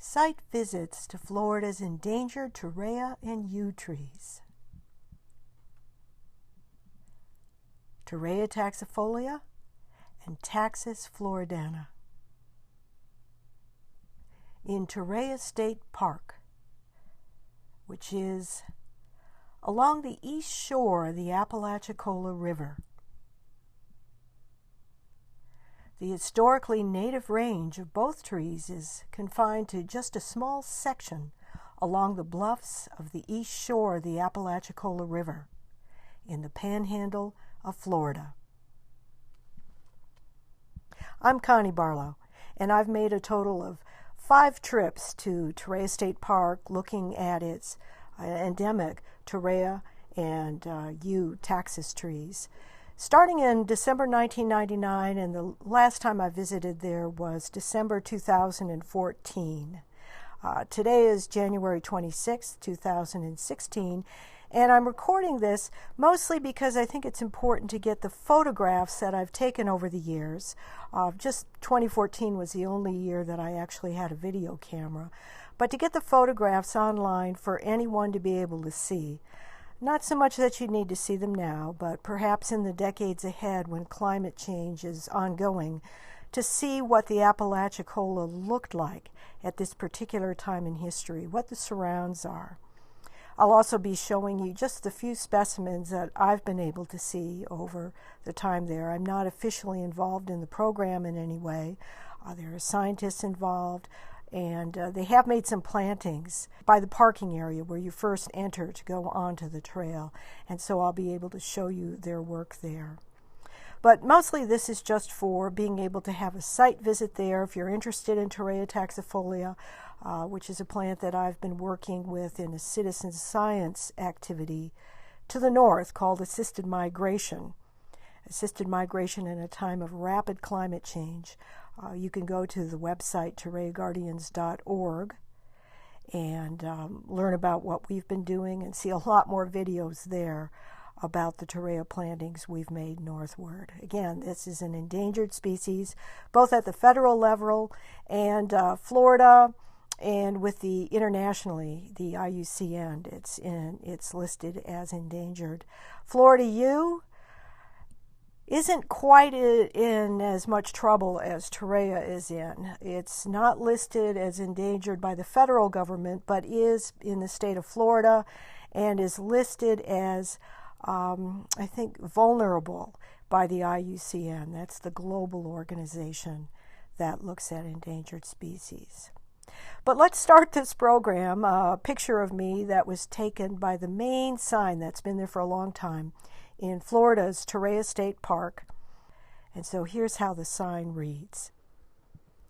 Site visits to Florida's endangered Torreya and Yew trees. Torreya taxifolia and Taxus floridana. In Torreya State Park, which is along the east shore of the Apalachicola River. The historically native range of both trees is confined to just a small section along the bluffs of the east shore of the Apalachicola River in the panhandle of Florida. I'm Connie Barlow, and I've made a total of 5 trips to Torreya State Park looking at its endemic Torreya and Yew Taxus trees. Starting in December 1999, and the last time I visited there was December 2014. Today is January 26, 2016, and I'm recording this mostly because I think it's important to get the photographs that I've taken over the years. Just 2014 was the only year that I actually had a video camera, but to get the photographs online for anyone to be able to see. Not so much that you need to see them now, but perhaps in the decades ahead when climate change is ongoing, to see what the Apalachicola looked like at this particular time in history, what the surrounds are. I'll also be showing you just the few specimens that I've been able to see over the time there. I'm not officially involved in the program in any way. There are scientists involved, and they have made some plantings by the parking area where you first enter to go onto the trail, and so I'll be able to show you their work there. But mostly this is just for being able to have a site visit there if you're interested in Torreya taxifolia, which is a plant that I've been working with in a citizen science activity to the north called assisted migration. Assisted migration in a time of rapid climate change. You can go to the website torreyaguardians.org and learn about what we've been doing and see a lot more videos there about the Torreya plantings we've made northward. Again, this is an endangered species, both at the federal level and Florida, and with the internationally, the IUCN, it's listed as endangered. Florida Yew isn't quite in as much trouble as Torreya is in. It's not listed as endangered by the federal government, but is in the state of Florida and is listed as, I think, vulnerable by the IUCN. That's the global organization that looks at endangered species. But let's start this program. A picture of me that was taken by the main sign that's been there for a long time in Florida's Torreya State Park. And so here's how the sign reads.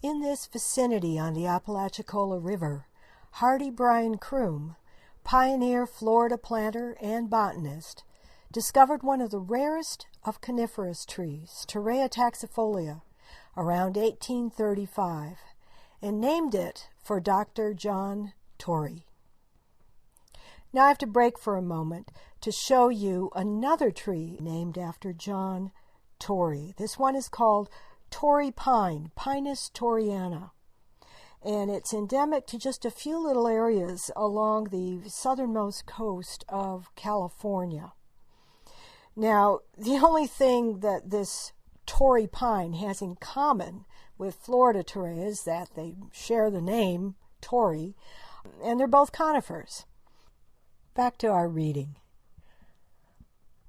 In this vicinity on the Apalachicola River, Hardy Brian Croom, pioneer Florida planter and botanist, discovered one of the rarest of coniferous trees, Torreya taxifolia, around 1835, and named it for Dr. John Torrey. Now I have to break for a moment to show you another tree named after John Torrey. This one is called Torrey Pine, Pinus torreyana, and it's endemic to just a few little areas along the southernmost coast of California. Now, the only thing that this Torrey pine has in common with Florida Torreya is that they share the name Torrey, and they're both conifers. Back to our reading.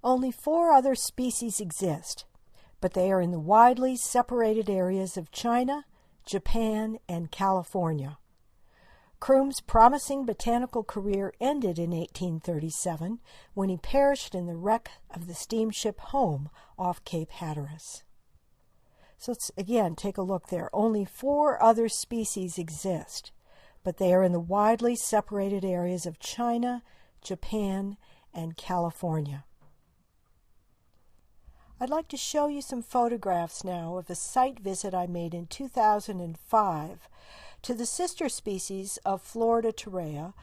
Only 4 other species exist, but they are in the widely separated areas of China, Japan, and California. Croom's promising botanical career ended in 1837 when he perished in the wreck of the steamship Home off Cape Hatteras. So let's again take a look there. Only 4 other species exist, but they are in the widely separated areas of China, Japan, and California. I'd like to show you some photographs now of a site visit I made in 2005 to the sister species of Florida Torreya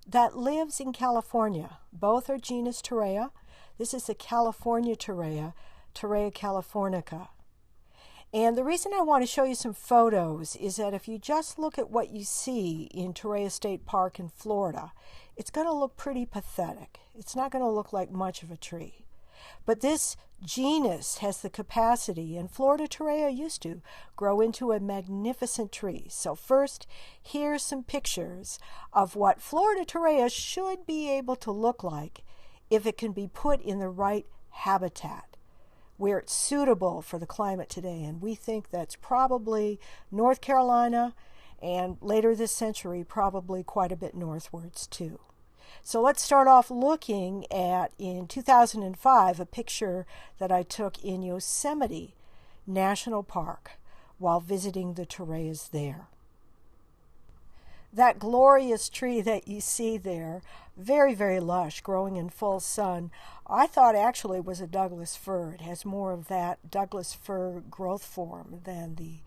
that lives in California. Both are genus Torreya. This is the California Torreya, Torreya californica. And the reason I want to show you some photos is that if you just look at what you see in Torreya State Park in Florida, it's going to look pretty pathetic. It's not going to look like much of a tree. But this genus has the capacity, and Florida Torreya used to, grow into a magnificent tree. So first, here's some pictures of what Florida Torreya should be able to look like if it can be put in the right habitat, where it's suitable for the climate today. And we think that's probably North Carolina, and later this century, probably quite a bit northwards too. So let's start off looking at, in 2005, a picture that I took in Yosemite National Park while visiting the Torreyas there. That glorious tree that you see there, very, very lush, growing in full sun, I thought actually was a Douglas fir. It has more of that Douglas fir growth form than the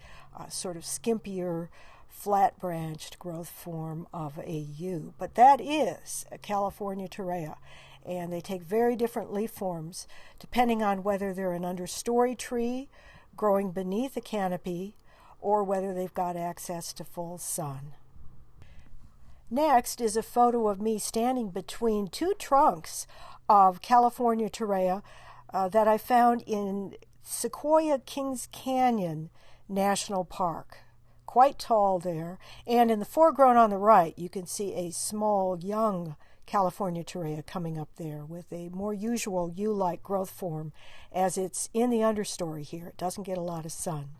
sort of skimpier, flat-branched growth form of a yew. But that is a California Torreya, and they take very different leaf forms depending on whether they're an understory tree growing beneath a canopy or whether they've got access to full sun. Next is a photo of me standing between two trunks of California Torreya that I found in Sequoia Kings Canyon National Park. Quite tall there, and in the foreground on the right you can see a small young California Torreya coming up there with a more usual yew-like growth form, as it's in the understory here. It doesn't get a lot of sun.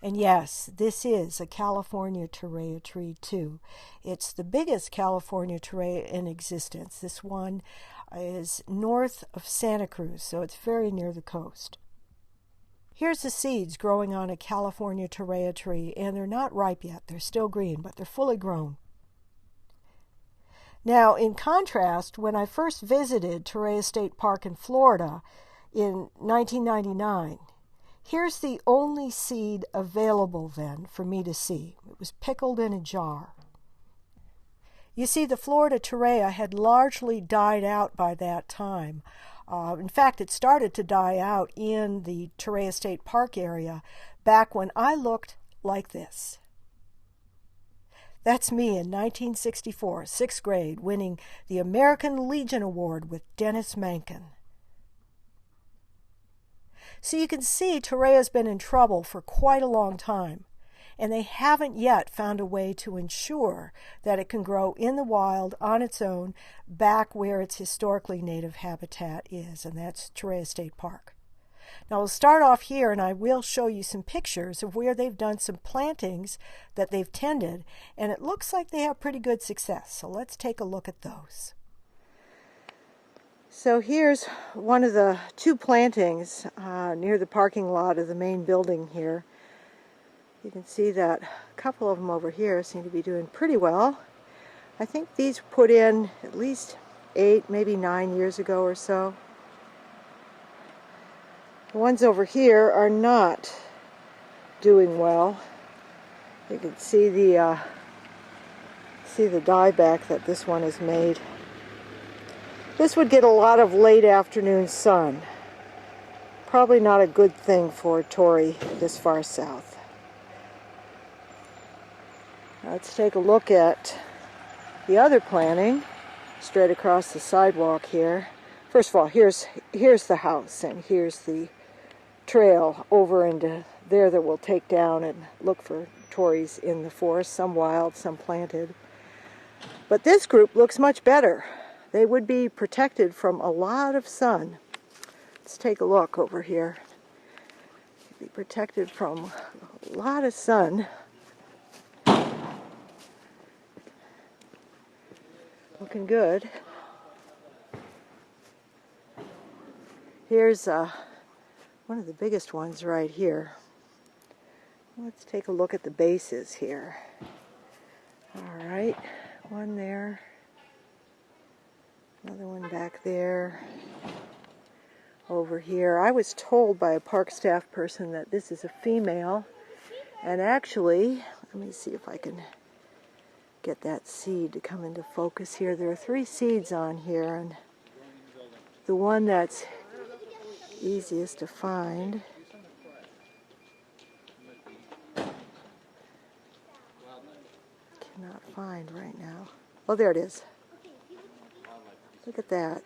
And yes, this is a California Torreya tree too. It's the biggest California Torreya in existence. This one is north of Santa Cruz, so it's very near the coast. Here's the seeds growing on a California Torreya tree, and they're not ripe yet. They're still green, but they're fully grown. Now, in contrast, when I first visited Torreya State Park in Florida in 1999, here's the only seed available then for me to see. It was pickled in a jar. You see, the Florida Torreya had largely died out by that time. In fact, it started to die out in the Torreya State Park area back when I looked like this. That's me in 1964, 6th grade, winning the American Legion Award with Dennis Mencken. So you can see Torreya's been in trouble for quite a long time, and they haven't yet found a way to ensure that it can grow in the wild on its own back where its historically native habitat is, and that's Torreya State Park. Now we'll start off here, and I will show you some pictures of where they've done some plantings that they've tended, and it looks like they have pretty good success. So let's take a look at those. So here's one of the two plantings near the parking lot of the main building here. You can see that a couple of them over here seem to be doing pretty well. I think these were put in at least 8, maybe 9 years ago or so. The ones over here are not doing well. You can see the dieback that this one has made. This would get a lot of late afternoon sun. Probably not a good thing for Torrey this far south. Let's take a look at the other planting straight across the sidewalk here. First of all, here's the house, and here's the trail over into there that we'll take down and look for Torreys in the forest, some wild, some planted. But this group looks much better. They would be protected from a lot of sun. Let's take a look over here. Be protected from a lot of sun. Looking good. Here's one of the biggest ones right here. Let's take a look at the bases here. All right, one there. Another one back there. Over here. I was told by a park staff person that this is a female. And actually, let me see if I can get that seed to come into focus here. There are 3 seeds on here, and the one that's easiest to find. Cannot find right now. Oh, there it is. Look at that.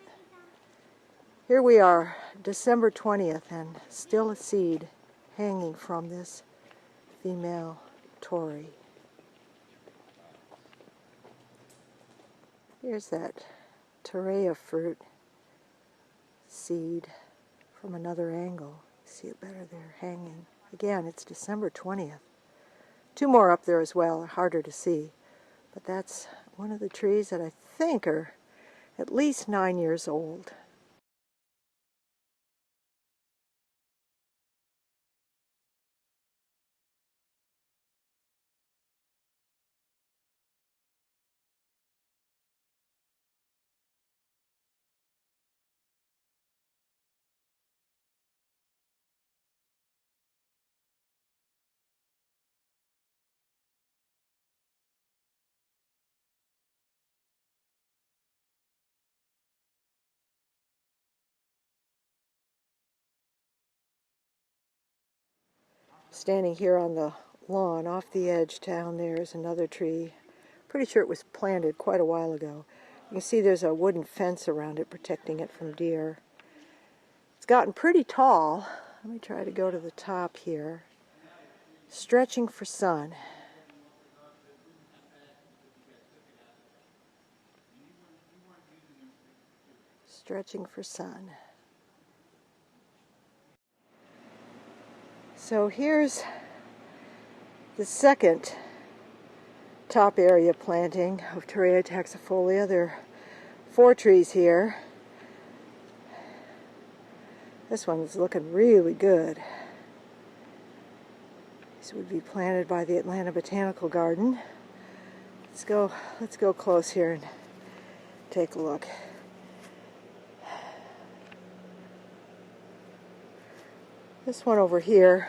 Here we are, December 20th, and still a seed hanging from this female Torrey. Here's that Torreya fruit seed from another angle. See it better there, hanging. Again, it's December 20th. Two more up there as well, harder to see. But that's one of the trees that I think are at least 9 years old. Standing here on the lawn off the edge down there is another tree. Pretty sure it was planted quite a while ago. You can see there's a wooden fence around it protecting it from deer. It's gotten pretty tall. Let me try to go to the top here. Stretching for sun. Stretching for sun. So here's the second top area planting of Torreya taxifolia. There are 4 trees here. This one's looking really good. This would be planted by the Atlanta Botanical Garden. Let's go close here and take a look. This one over here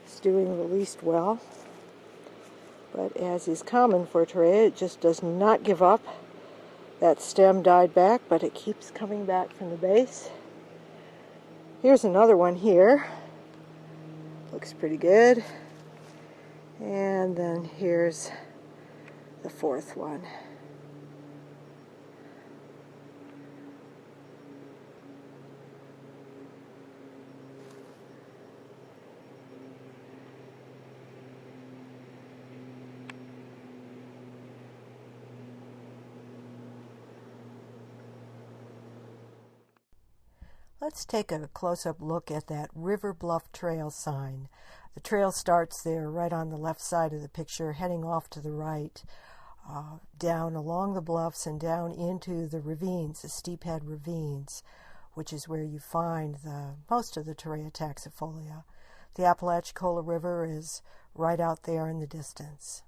is doing the least well, but as is common for Torreya, it just does not give up. That stem died back, but it keeps coming back from the base. Here's another one here. Looks pretty good. And then here's the 4th one. Let's take a close-up look at that River Bluff Trail sign. The trail starts there right on the left side of the picture, heading off to the right, down along the bluffs and down into the ravines, the steephead ravines, which is where you find most of the Torreya taxifolia. The Apalachicola River is right out there in the distance.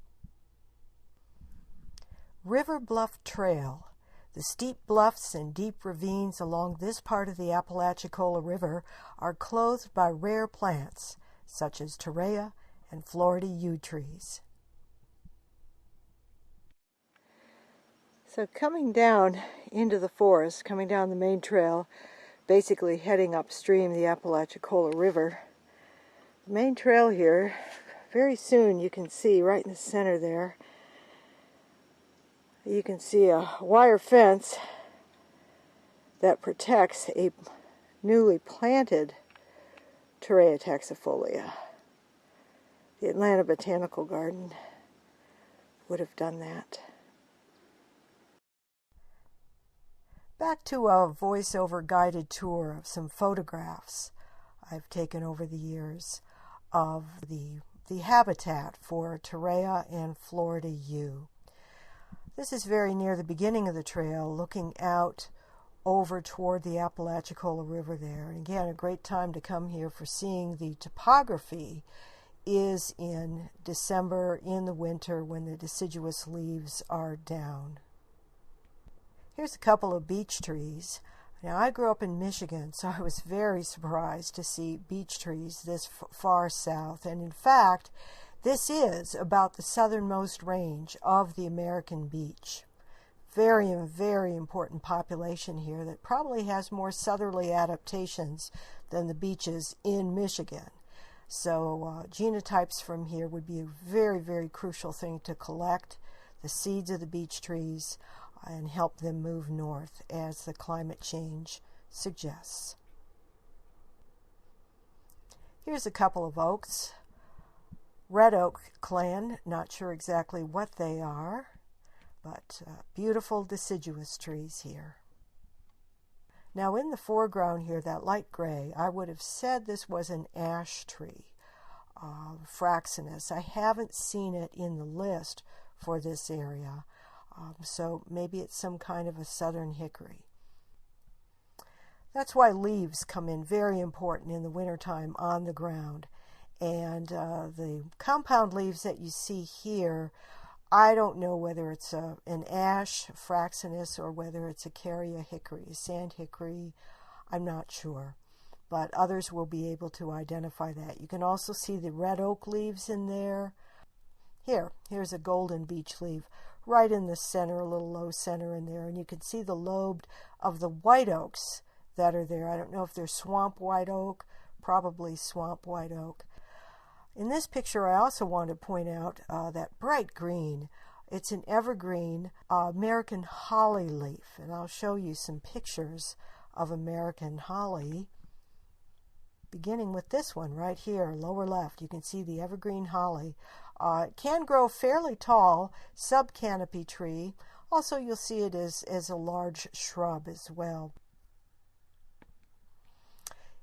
River Bluff Trail. The steep bluffs and deep ravines along this part of the Apalachicola River are clothed by rare plants, such as Torreya and Florida Yew trees. So coming down into the forest, coming down the main trail, basically heading upstream the Apalachicola River, the main trail here, very soon you can see right in the center there, you can see a wire fence that protects a newly planted Torreya taxifolia. The Atlanta Botanical Garden would have done that. Back to a voiceover guided tour of some photographs I've taken over the years of the habitat for Torreya and Florida Yew. This is very near the beginning of the trail, looking out over toward the Apalachicola River there. And again, a great time to come here for seeing the topography is in December, in the winter, when the deciduous leaves are down. Here's a couple of beech trees. Now, I grew up in Michigan, so I was very surprised to see beech trees this far south. And in fact, this is about the southernmost range of the American beech. very, very important population here that probably has more southerly adaptations than the beaches in Michigan. So genotypes from here would be a very, very crucial thing to collect, the seeds of the beech trees, and help them move north as the climate change suggests. Here's a couple of oaks. Red oak clan, not sure exactly what they are, but beautiful deciduous trees here. Now in the foreground here, that light gray, I would have said this was an ash tree, Fraxinus. I haven't seen it in the list for this area, so maybe it's some kind of a southern hickory. That's why leaves come in very important in the wintertime on the ground. And the compound leaves that you see here, I don't know whether it's an ash, Fraxinus, or whether it's a Torreya hickory, a sand hickory. I'm not sure, but others will be able to identify that. You can also see the red oak leaves in there. Here's a golden beech leaf right in the center, a little low center in there, and you can see the lobed of the white oaks that are there. I don't know if they're swamp white oak, probably swamp white oak. In this picture, I also want to point out that bright green. It's an evergreen American holly leaf, and I'll show you some pictures of American holly, beginning with this one right here, lower left. You can see the evergreen holly. It can grow fairly tall, sub-canopy tree. Also, you'll see it as a large shrub as well.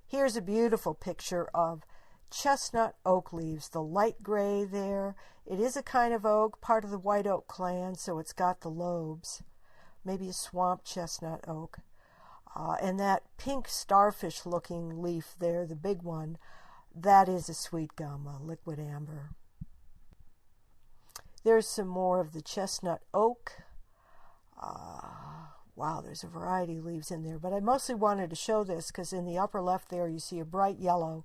Here's a beautiful picture of chestnut oak leaves, the light gray there. It is a kind of oak, part of the white oak clan, so it's got the lobes. Maybe a swamp chestnut oak. And that pink starfish looking leaf there, the big one, that is a sweet gum, a liquid amber. There's some more of the chestnut oak. Wow, there's a variety of leaves in there, but I mostly wanted to show this because in the upper left there you see a bright yellow.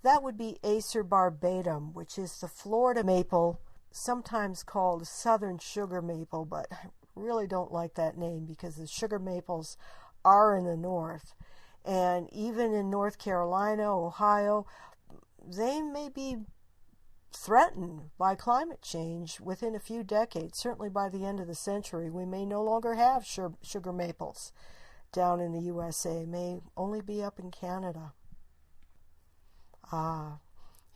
That would be Acer barbatum, which is the Florida maple, sometimes called southern sugar maple, but I really don't like that name because the sugar maples are in the north. And even in North Carolina, Ohio, they may be threatened by climate change within a few decades. Certainly by the end of the century, we may no longer have sugar maples down in the USA. It may only be up in Canada.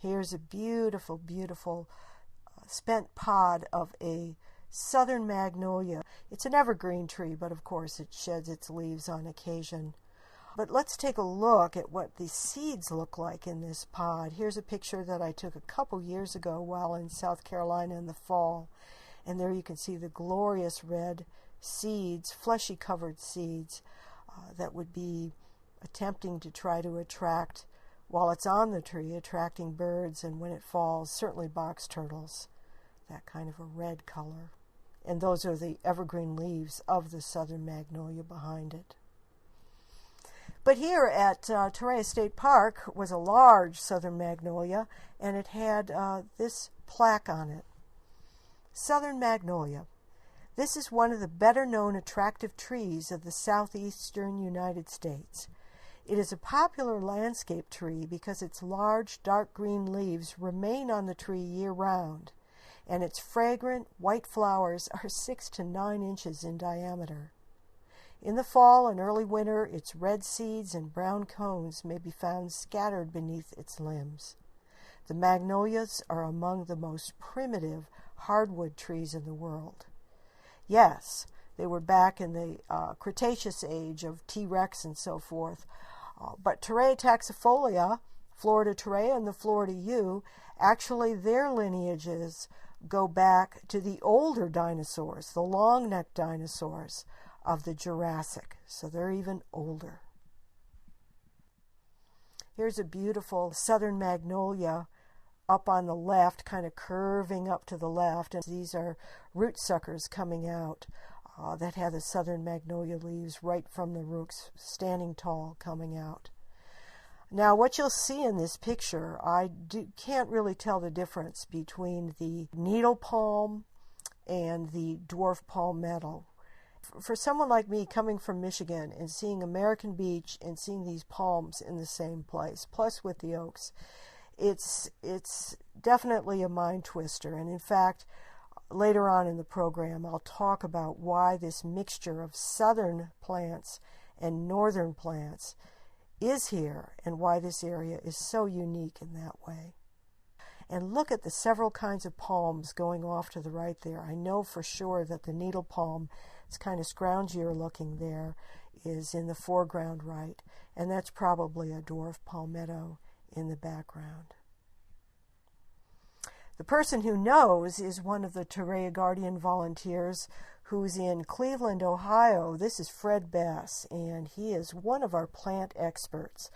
Here's a beautiful, beautiful spent pod of a southern magnolia. It's an evergreen tree, but of course it sheds its leaves on occasion. But let's take a look at what the seeds look like in this pod. Here's a picture that I took a couple years ago while in South Carolina in the fall. And there you can see the glorious red seeds, fleshy covered seeds that would be attempting to try to attract, while it's on the tree, attracting birds, and when it falls, certainly box turtles, that kind of a red color. And those are the evergreen leaves of the southern magnolia behind it. But here at Torreya State Park was a large southern magnolia, and it had this plaque on it. Southern magnolia. This is one of the better known attractive trees of the southeastern United States. It is a popular landscape tree because its large dark green leaves remain on the tree year-round, and its fragrant white flowers are 6 to 9 inches in diameter. In the fall and early winter, its red seeds and brown cones may be found scattered beneath its limbs. The magnolias are among the most primitive hardwood trees in the world. Yes, they were back in the Cretaceous age of T-Rex and so forth, but Torreya taxifolia, Florida Torreya and the Florida Yew, actually their lineages go back to the older dinosaurs, the long-necked dinosaurs of the Jurassic, so they're even older. Here's a beautiful southern magnolia up on the left, kind of curving up to the left, and these are root suckers coming out that have the southern magnolia leaves right from the roots, standing tall, coming out. Now, what you'll see in this picture, can't really tell the difference between the needle palm and the dwarf palmetto. For someone like me coming from Michigan and seeing American Beach and seeing these palms in the same place, plus with the oaks, it's definitely a mind twister. And in fact, later on in the program, I'll talk about why this mixture of southern plants and northern plants is here and why this area is so unique in that way. And look at the several kinds of palms going off to the right there. I know for sure that the needle palm, it's kind of scroungier looking there, is in the foreground right, and that's probably a dwarf palmetto in the background. The person who knows is one of the Torreya Guardian volunteers who's in Cleveland, Ohio. This is Fred Bess, and he is one of our plant experts.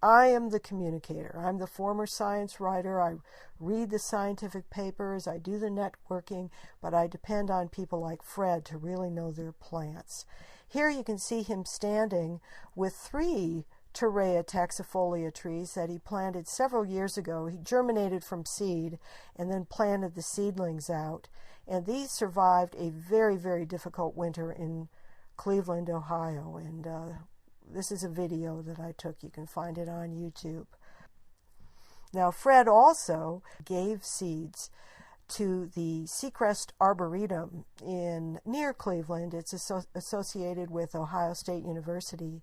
I am the communicator. I'm the former science writer. I read the scientific papers. I do the networking, but I depend on people like Fred to really know their plants. Here you can see him standing with 3 Torreya taxifolia trees that he planted several years ago. He germinated from seed and then planted the seedlings out. And these survived a very, very difficult winter in Cleveland, Ohio. And this is a video that I took. You can find it on YouTube. Now, Fred also gave seeds to the Seacrest Arboretum near Cleveland. It's associated with Ohio State University.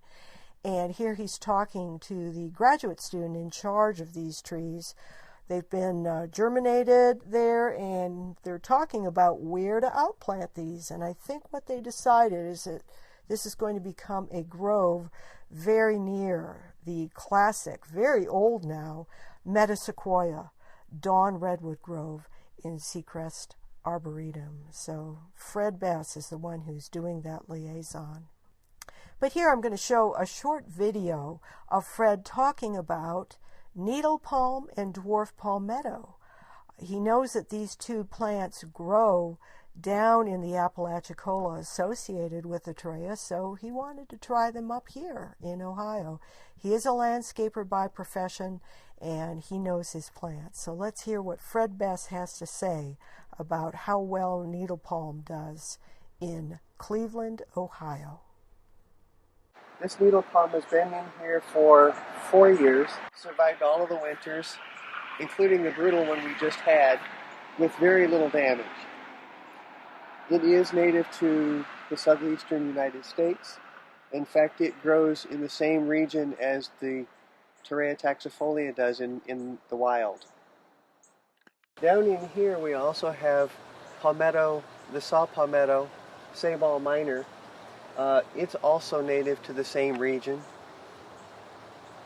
And here he's talking to the graduate student in charge of these trees. They've been germinated there, and they're talking about where to outplant these. And I think what they decided is that this is going to become a grove very near the classic, very old now, Metasequoia, Dawn Redwood Grove in Seacrest Arboretum. So Fred Bess is the one who's doing that liaison. But here I'm going to show a short video of Fred talking about needle palm and dwarf palmetto. He knows that these 2 plants grow down in the Apalachicola associated with the Torreya, so he wanted to try them up here in Ohio. He is a landscaper by profession, and he knows his plants. So let's hear what Fred Bess has to say about how well needle palm does in Cleveland, Ohio. This needle palm has been in here for 4 years, survived all of the winters, including the brutal one we just had, with very little damage. It is native to the southeastern United States. In fact, it grows in the same region as the Torreya taxifolia does in the wild. Down in here we also have palmetto, the saw palmetto, Sabal minor. It's also native to the same region.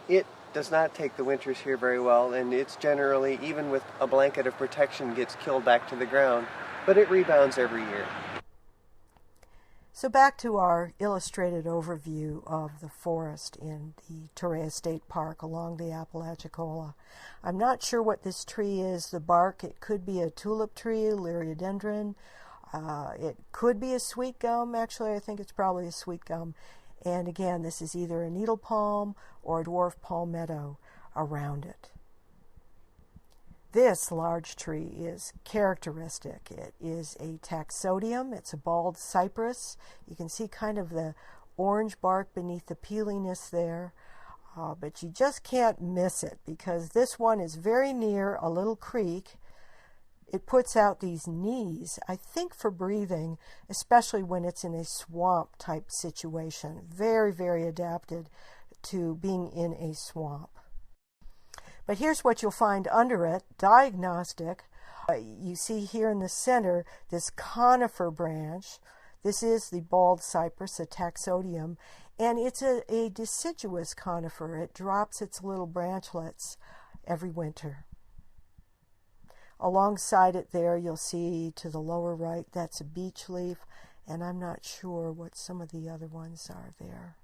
It does not take the winters here very well, and it's generally, even with a blanket of protection, gets killed back to the ground, but it rebounds every year. So back to our illustrated overview of the forest in the Torreya State Park along the Apalachicola. I'm not sure what this tree is, the bark. It could be a tulip tree, Liriodendron. It could be a sweet gum. Actually, I think it's probably a sweet gum. And again, this is either a needle palm or a dwarf palmetto around it. This large tree is characteristic. It is a taxodium. It's a bald cypress. You can see kind of the orange bark beneath the peeliness there. But you just can't miss it because this one is very near a little creek. It puts out these knees, I think, for breathing, especially when it's in a swamp type situation. Very, very adapted to being in a swamp. But here's what you'll find under it, diagnostic. You see here in the center this conifer branch. This is the bald cypress, a taxodium, and it's a deciduous conifer. It drops its little branchlets every winter. Alongside it there, you'll see to the lower right, that's a beech leaf, and I'm not sure what some of the other ones are there.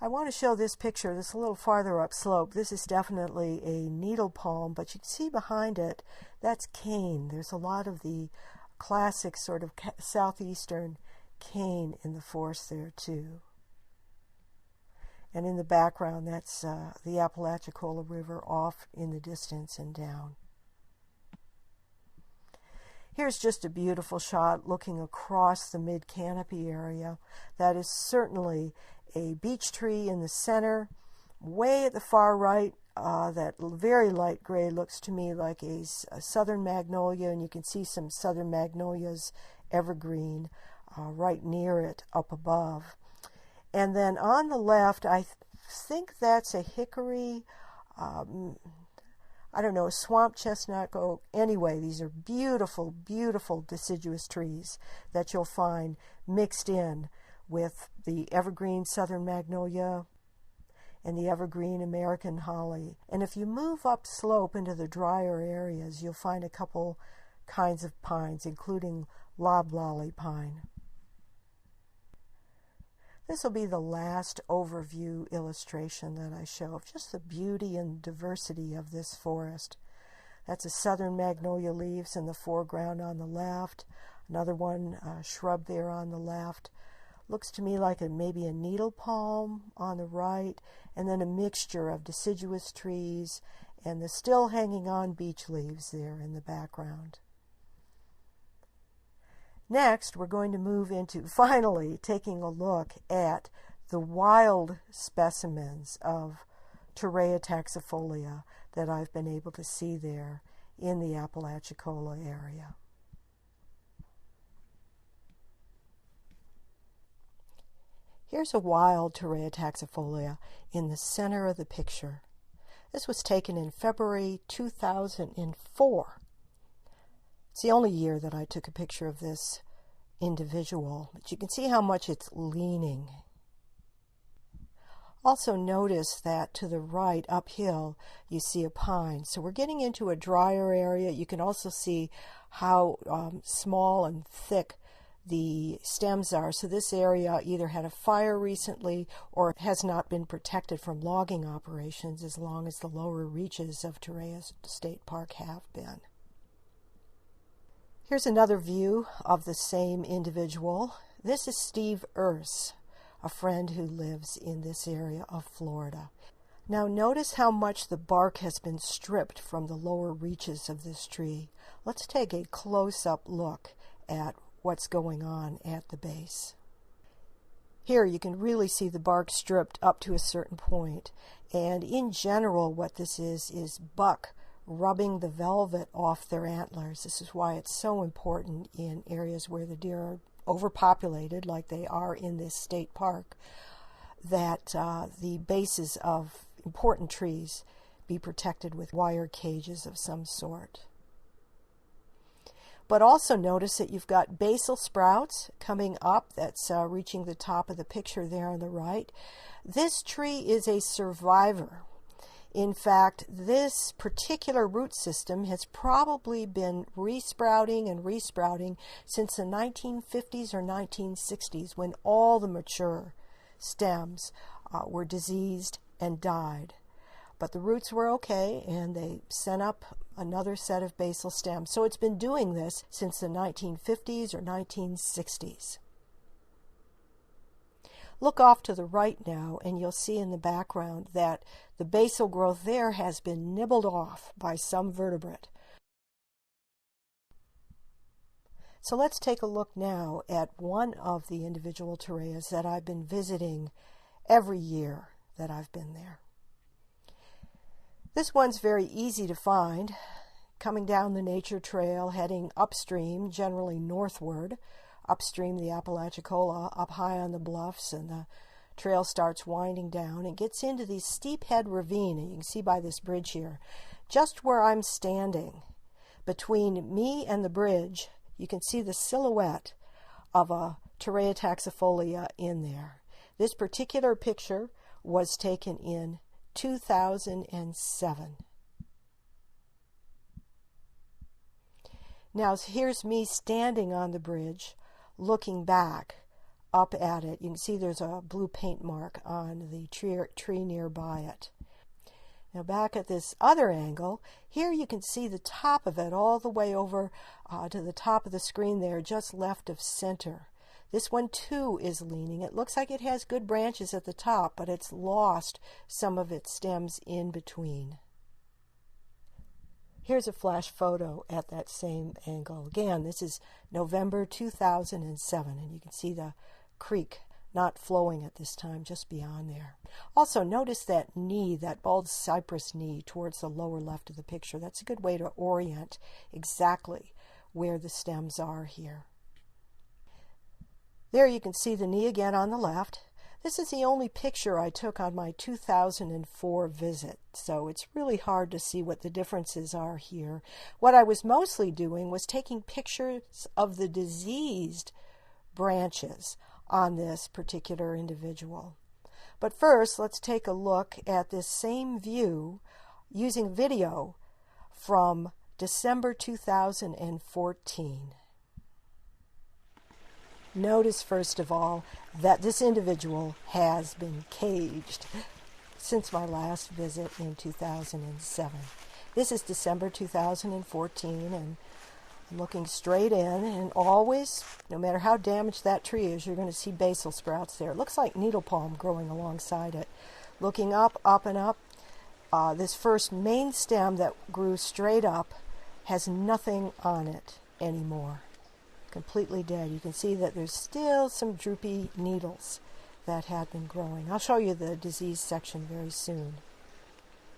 I want to show this picture that's a little farther upslope. This is definitely a needle palm, but you can see behind it, that's cane. There's a lot of the classic sort of southeastern cane in the forest there too. And in the background, that's the Apalachicola River off in the distance and down. Here's just a beautiful shot looking across the mid-canopy area. That is certainly a beech tree in the center. Way at the far right, that very light gray looks to me like a southern magnolia, and you can see some southern magnolias evergreen right near it up above. And then on the left, I think that's a hickory, I don't know, a swamp chestnut. Anyway, these are beautiful, beautiful deciduous trees that you'll find mixed in with the evergreen southern magnolia and the evergreen American holly. And if you move up slope into the drier areas, you'll find a couple kinds of pines, including loblolly pine. This will be the last overview illustration that I show of just the beauty and diversity of this forest. That's a southern magnolia leaves in the foreground on the left. Another one, shrub there on the left. Looks to me like maybe a needle palm on the right, and then a mixture of deciduous trees and the still hanging on beech leaves there in the background. Next, we're going to move into, finally, taking a look at the wild specimens of Torreya taxifolia that I've been able to see there in the Apalachicola area. Here's a wild Torreya taxifolia in the center of the picture. This was taken in February 2004. It's the only year that I took a picture of this individual, but you can see how much it's leaning. Also notice that to the right, uphill, you see a pine. So we're getting into a drier area. You can also see how small and thick the stems are. So this area either had a fire recently or has not been protected from logging operations as long as the lower reaches of Torreya State Park have been. Here's another view of the same individual. This is Steve Erse, a friend who lives in this area of Florida. Now notice how much the bark has been stripped from the lower reaches of this tree. Let's take a close-up look at what's going on at the base. Here you can really see the bark stripped up to a certain point, and in general what this is buck rubbing the velvet off their antlers. This is why it's so important in areas where the deer are overpopulated, like they are in this state park, that the bases of important trees be protected with wire cages of some sort. But also notice that you've got basal sprouts coming up. That's reaching the top of the picture there on the right. This tree is a survivor. In fact, this particular root system has probably been resprouting and resprouting since the 1950s or 1960s, when all the mature stems were diseased and died. But the roots were okay, and they sent up another set of basal stems. So it's been doing this since the 1950s or 1960s. Look off to the right now, and you'll see in the background that the basal growth there has been nibbled off by some vertebrate. So let's take a look now at one of the individual Torreyas that I've been visiting every year that I've been there. This one's very easy to find, coming down the nature trail, heading upstream, generally northward, upstream the Apalachicola, up high on the bluffs, and the trail starts winding down and gets into the steep head ravine, and you can see by this bridge here. Just where I'm standing, between me and the bridge, you can see the silhouette of a Torreya taxifolia in there. This particular picture was taken in 2007. Now here's me standing on the bridge looking back up at it. You can see there's a blue paint mark on the tree nearby it. Now back at this other angle, here you can see the top of it all the way over to the top of the screen there, just left of center. This one too is leaning. It looks like it has good branches at the top, but it's lost some of its stems in between. Here's a flash photo at that same angle. Again, this is November 2007, and you can see the creek not flowing at this time, just beyond there. Also, notice that knee, that bald cypress knee towards the lower left of the picture. That's a good way to orient exactly where the stems are here. There you can see the knee again on the left. This is the only picture I took on my 2004 visit, so it's really hard to see what the differences are here. What I was mostly doing was taking pictures of the diseased branches on this particular individual. But first, let's take a look at this same view using video from December 2014. Notice, first of all, that this individual has been caged since my last visit in 2007. This is December 2014, and I'm looking straight in, and always, no matter how damaged that tree is, you're going to see basal sprouts there. It looks like needle palm growing alongside it. Looking up, up and up, this first main stem that grew straight up has nothing on it anymore. Completely dead. You can see that there's still some droopy needles that had been growing. I'll show you the disease section very soon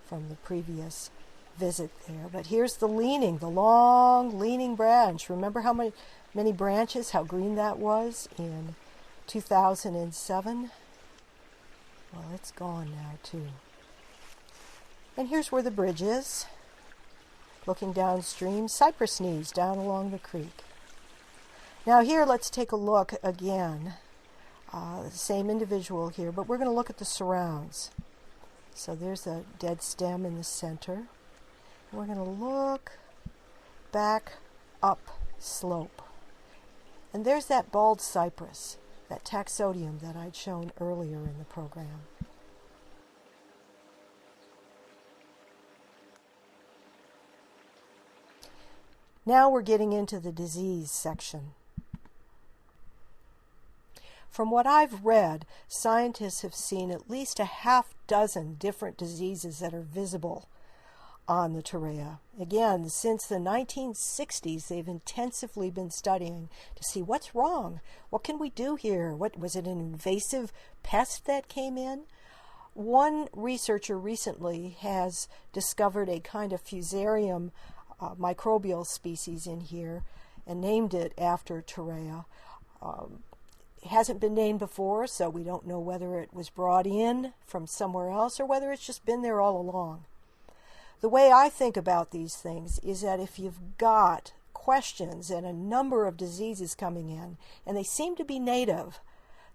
from the previous visit there. But here's the leaning, the long leaning branch. Remember how many branches, how green that was in 2007? Well, it's gone now too. And here's where the bridge is. Looking downstream, cypress knees down along the creek. Now here, let's take a look again. The same individual here, but we're going to look at the surrounds. So there's a dead stem in the center. We're going to look back up slope. And there's that bald cypress, that taxodium that I'd shown earlier in the program. Now we're getting into the disease section. From what I've read, scientists have seen at least a half dozen different diseases that are visible on the Torreya. Again, since the 1960s, they've intensively been studying to see what's wrong. What can we do here? What was it, an invasive pest that came in? One researcher recently has discovered a kind of fusarium microbial species in here and named it after Torreya. It hasn't been named before, so we don't know whether it was brought in from somewhere else or whether it's just been there all along. The way I think about these things is that if you've got questions and a number of diseases coming in, and they seem to be native,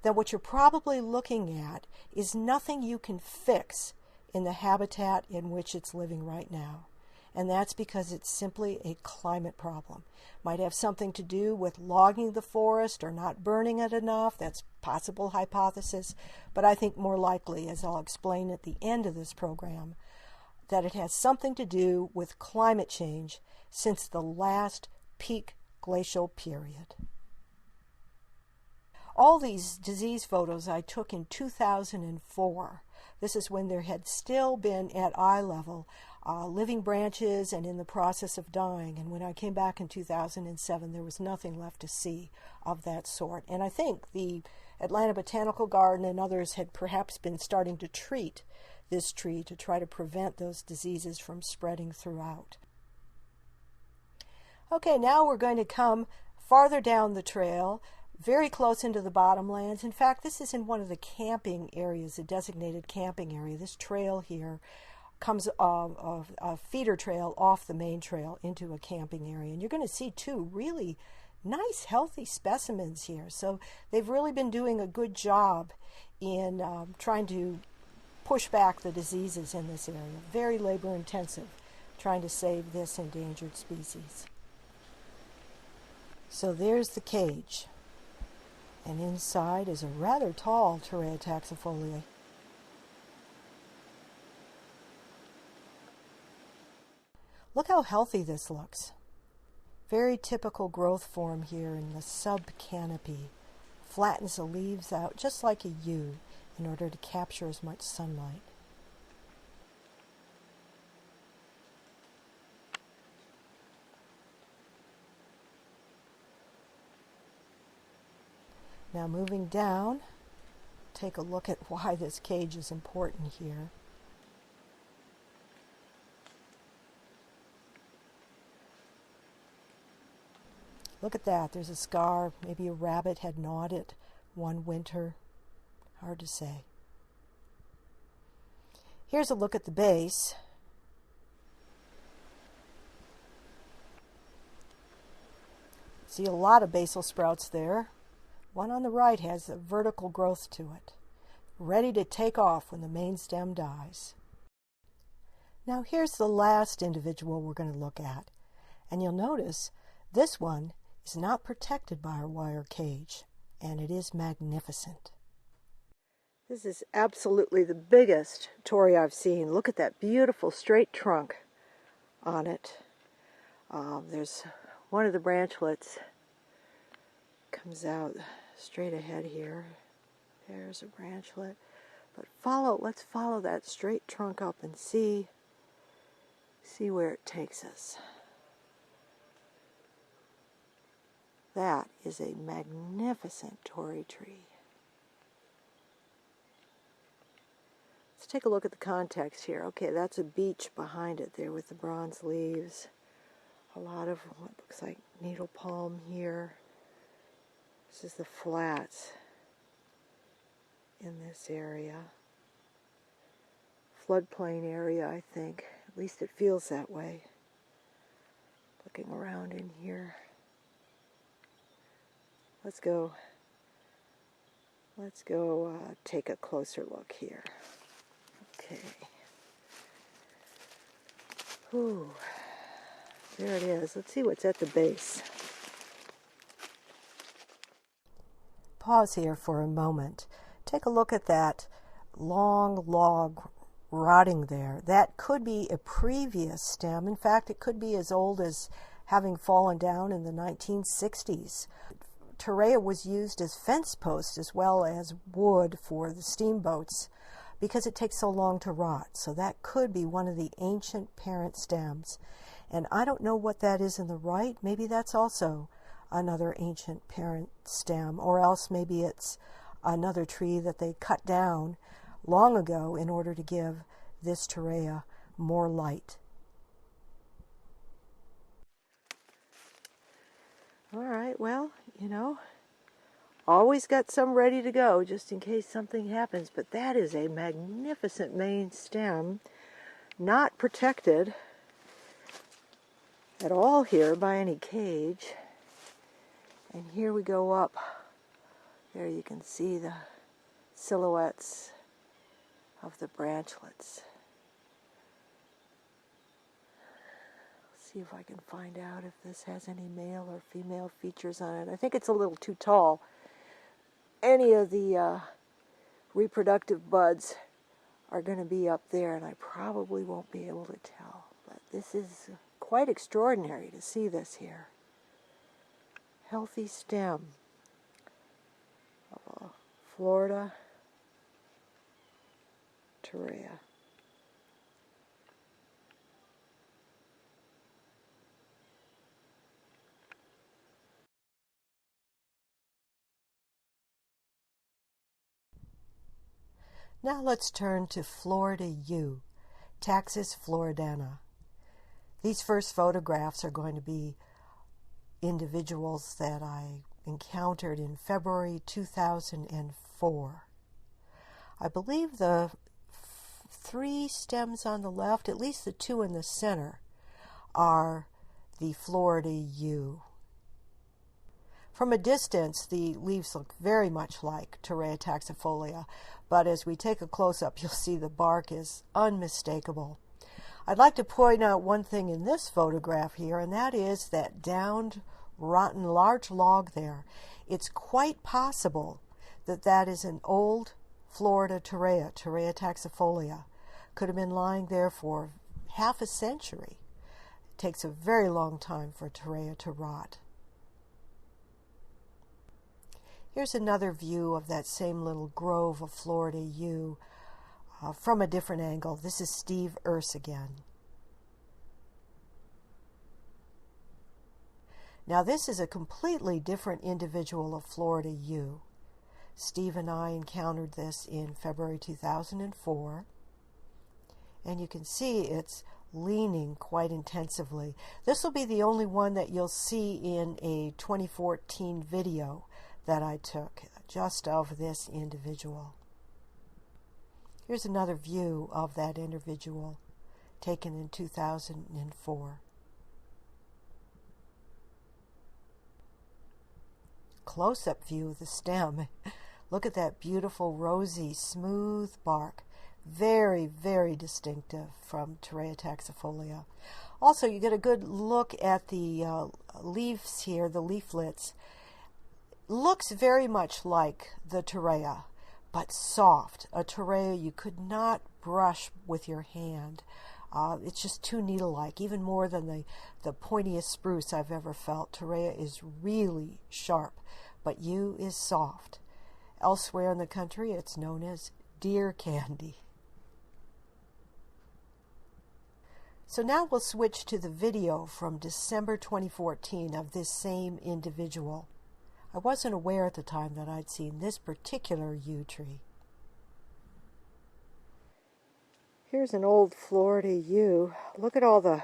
then what you're probably looking at is nothing you can fix in the habitat in which it's living right now. And that's because it's simply a climate problem. Might have something to do with logging the forest or not burning it enough. That's a possible hypothesis. But I think more likely, as I'll explain at the end of this program, that it has something to do with climate change since the last peak glacial period. All these disease photos I took in 2004. This is when there had still been at eye level living branches and in the process of dying. And when I came back in 2007, there was nothing left to see of that sort. And I think the Atlanta Botanical Garden and others had perhaps been starting to treat this tree to try to prevent those diseases from spreading throughout. Okay, now we're going to come farther down the trail, very close into the bottomlands. In fact, this is in one of the camping areas, a designated camping area. This trail here comes a feeder trail off the main trail into a camping area. And you're going to see two really nice, healthy specimens here. So they've really been doing a good job in trying to push back the diseases in this area. Very labor intensive, trying to save this endangered species. So there's the cage. And inside is a rather tall Torreya taxifolia. Look how healthy this looks. Very typical growth form here in the sub-canopy. Flattens the leaves out just like a yew in order to capture as much sunlight. Now moving down, take a look at why this cage is important here. Look at that, there's a scar. Maybe a rabbit had gnawed it one winter. Hard to say. Here's a look at the base. See a lot of basal sprouts there. One on the right has a vertical growth to it, ready to take off when the main stem dies. Now here's the last individual we're going to look at, and you'll notice this one is not protected by our wire cage, and it is magnificent. This is absolutely the biggest Torreya I've seen. Look at that beautiful straight trunk on it. There's one of the branchlets comes out straight ahead here. There's a branchlet. But let's follow that straight trunk up and see where it takes us. That is a magnificent Torrey tree. Let's take a look at the context here. Okay, that's a beech behind it there with the bronze leaves. A lot of what looks like needle palm here. This is the flats in this area. Floodplain area, I think. At least it feels that way. Looking around in here. Let's go take a closer look here. Okay. Ooh, there it is. Let's see what's at the base. Pause here for a moment. Take a look at that long log rotting there. That could be a previous stem. In fact, it could be as old as having fallen down in the 1960s. Torreya was used as fence posts as well as wood for the steamboats because it takes so long to rot. So that could be one of the ancient parent stems. And I don't know what that is in the right. Maybe that's also another ancient parent stem, or else maybe it's another tree that they cut down long ago in order to give this Torreya more light. All right, well, always got some ready to go just in case something happens, but that is a magnificent main stem, not protected at all here by any cage. And here we go up. There you can see the silhouettes of the branchlets. See if I can find out if this has any male or female features on it. I think it's a little too tall. Any of the reproductive buds are going to be up there, and I probably won't be able to tell. But this is quite extraordinary to see this here. Healthy stem of a Florida Torreya. Now let's turn to Florida Yew, Taxus floridana. These first photographs are going to be individuals that I encountered in February 2004. I believe the three stems on the left, at least the two in the center, are the Florida Yew. From a distance, the leaves look very much like Torreya taxifolia, but as we take a close-up, you'll see the bark is unmistakable. I'd like to point out one thing in this photograph here, and that is that downed, rotten, large log there. It's quite possible that that is an old Florida Torreya, Torreya taxifolia. Could have been lying there for half a century. It takes a very long time for Torreya to rot. Here's another view of that same little grove of Florida Yew from a different angle. This is Steve Erse again. Now this is a completely different individual of Florida Yew. Steve and I encountered this in February 2004. And you can see it's leaning quite intensively. This will be the only one that you'll see in a 2014 video that I took just of this individual. Here's another view of that individual taken in 2004. Close-up view of the stem. Look at that beautiful rosy smooth bark. Very, very distinctive from Torreya taxifolia. Also, you get a good look at the leaves here, the leaflets. Looks very much like the Torreya, but soft. A Torreya you could not brush with your hand. It's just too needle-like, even more than the pointiest spruce I've ever felt. Torreya is really sharp, but yew is soft. Elsewhere in the country, it's known as deer candy. So now we'll switch to the video from December 2014 of this same individual. I wasn't aware at the time that I'd seen this particular yew tree. Here's an old Florida yew. Look at all the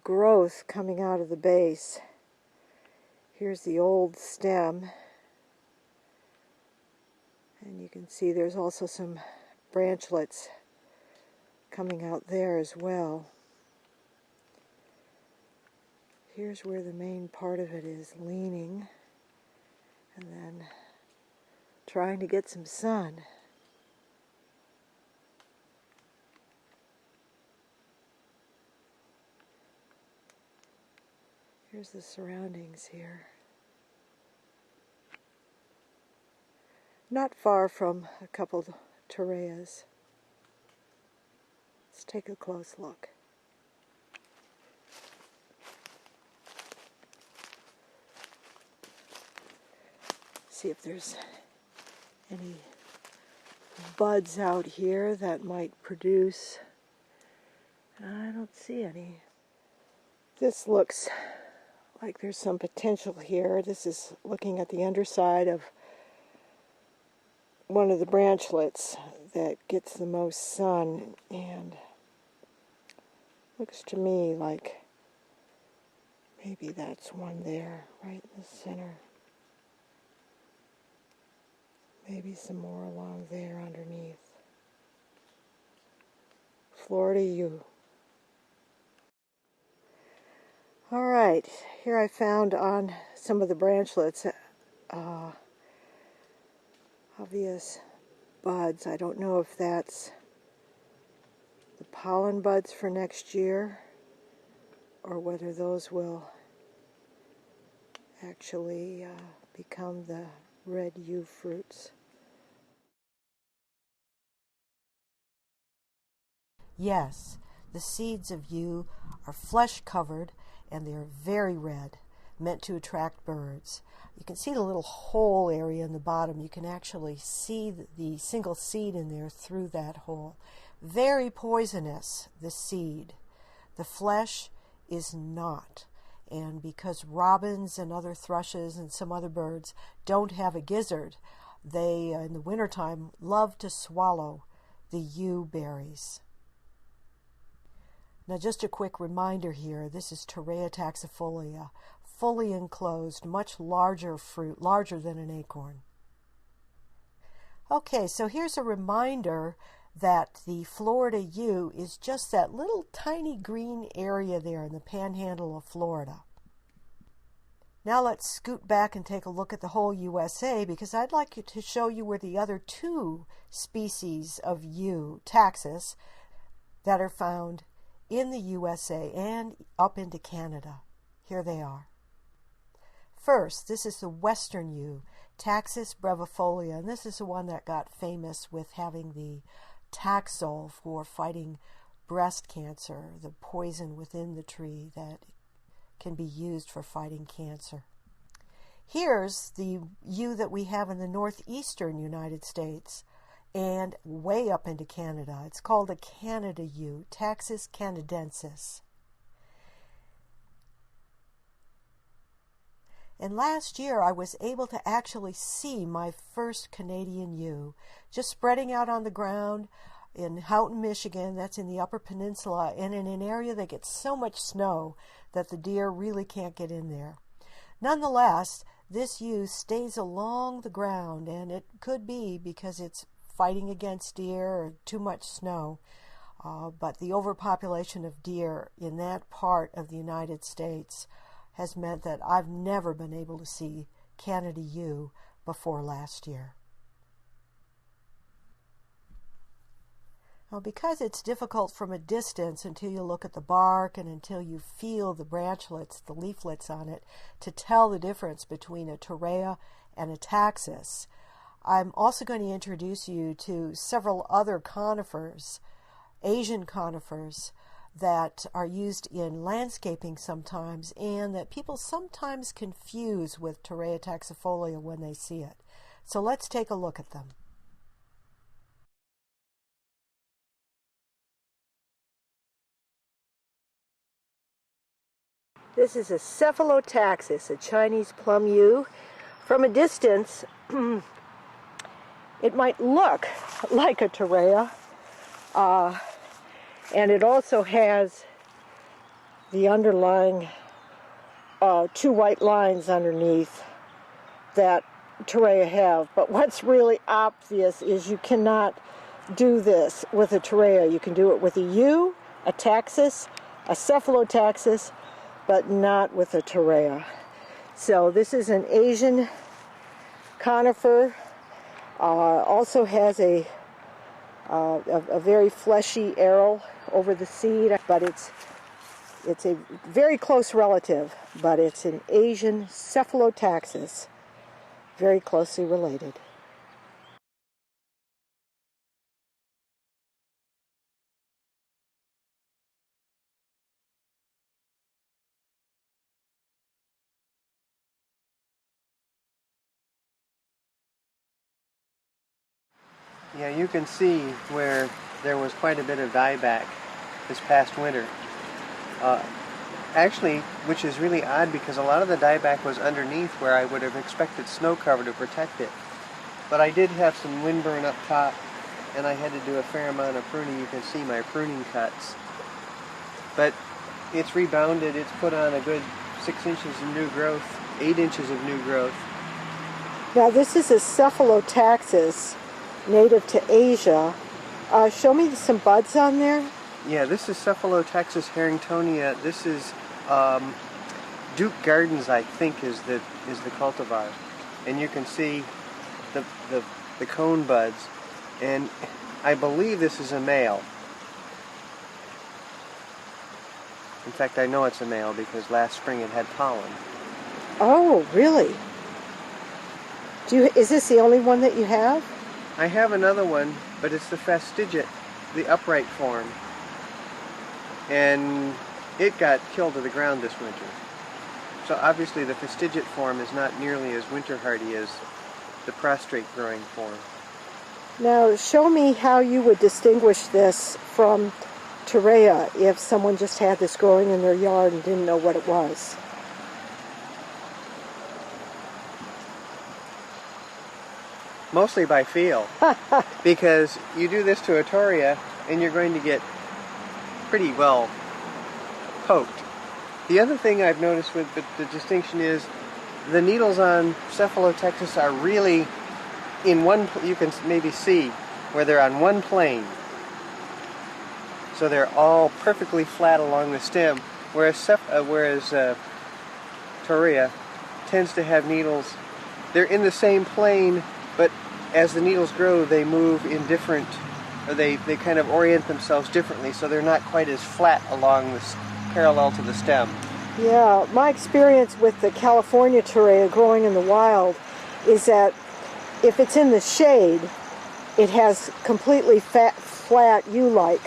growth coming out of the base. Here's the old stem. And you can see there's also some branchlets coming out there as well. Here's where the main part of it is leaning and then trying to get some sun. Here's the surroundings here. Not far from a couple of Torreyas. Let's take a close look. See if there's any buds out here that might produce. I don't see any. This looks like there's some potential here. This is looking at the underside of one of the branchlets that gets the most sun, and looks to me like maybe that's one there, right in the center. Maybe some more along there underneath. Florida Yew. All right, here I found on some of the branchlets obvious buds. I don't know if that's the pollen buds for next year or whether those will actually become the red yew fruits. Yes, the seeds of yew are flesh-covered and they're very red, meant to attract birds. You can see the little hole area in the bottom. You can actually see the single seed in there through that hole. Very poisonous, the seed. The flesh is not. And because robins and other thrushes and some other birds don't have a gizzard, they, in the wintertime, love to swallow the yew berries. Now just a quick reminder here, this is Torreya taxifolia, fully enclosed, much larger fruit, larger than an acorn. Okay, so here's a reminder that the Florida yew is just that little tiny green area there in the panhandle of Florida. Now let's scoot back and take a look at the whole USA, because I'd like to show you where the other two species of yew, Taxus, that are found in the USA and up into Canada. Here they are. First, this is the western yew, Taxus brevifolia, and this is the one that got famous with having the Taxol for fighting breast cancer, the poison within the tree that can be used for fighting cancer. Here's the yew that we have in the northeastern United States and way up into Canada. It's called a Canada yew, Taxus canadensis. And last year I was able to actually see my first Canadian yew, just spreading out on the ground in Houghton, Michigan. That's in the Upper Peninsula, and in an area that gets so much snow that the deer really can't get in there. Nonetheless, this yew stays along the ground, and it could be because it's fighting against deer or too much snow. But the overpopulation of deer in that part of the United States has meant that I've never been able to see Canada yew before last year. Now, because it's difficult from a distance until you look at the bark and until you feel the branchlets, the leaflets on it, to tell the difference between a Torreya and a Taxus, I'm also going to introduce you to several other conifers, Asian conifers, that are used in landscaping sometimes and that people sometimes confuse with Torreya taxifolia when they see it. So let's take a look at them. This is a Cephalotaxus, a Chinese plum yew. From a distance, it might look like a Torreya, and it also has the underlying two white lines underneath that Torreya have. But what's really obvious is you cannot do this with a Torreya. You can do it with a yew, a Taxus, a Cephalotaxus, but not with a Torreya. So this is an Asian conifer. Also has a very fleshy aril over the seed, but it's a very close relative, but it's an Asian Cephalotaxus, very closely related. Yeah, you can see where there was quite a bit of dieback this past winter. Actually, which is really odd because a lot of the dieback was underneath where I would have expected snow cover to protect it. But I did have some windburn up top, and I had to do a fair amount of pruning. You can see my pruning cuts. But it's rebounded. It's put on a good 6 inches of new growth, 8 inches of new growth. Now this is a Cephalotaxus, native to Asia. Show me some buds on there. Yeah, this is Cephalotaxus Harringtonia. This is Duke Gardens, I think, is the cultivar, and you can see the cone buds, and I believe this is a male. In fact, I know it's a male because last spring it had pollen. Oh, really? Is this the only one that you have? I have another one, but it's the fastigiate, the upright form. And it got killed to the ground this winter. So obviously the fastigiate form is not nearly as winter hardy as the prostrate growing form. Now show me how you would distinguish this from Torreya if someone just had this growing in their yard and didn't know what it was. Mostly by feel, because you do this to a Torreya and you're going to get pretty well poked. The other thing I've noticed with the distinction is the needles on Cephalotaxus are really in one, you can maybe see where they're on one plane. So they're all perfectly flat along the stem, whereas Torreya tends to have needles, they're in the same plane, but as the needles grow, they move in different, or they kind of orient themselves differently, so they're not quite as flat along this parallel to the stem. Yeah, my experience with the California Torreya growing in the wild is that if it's in the shade, it has completely flat yew-like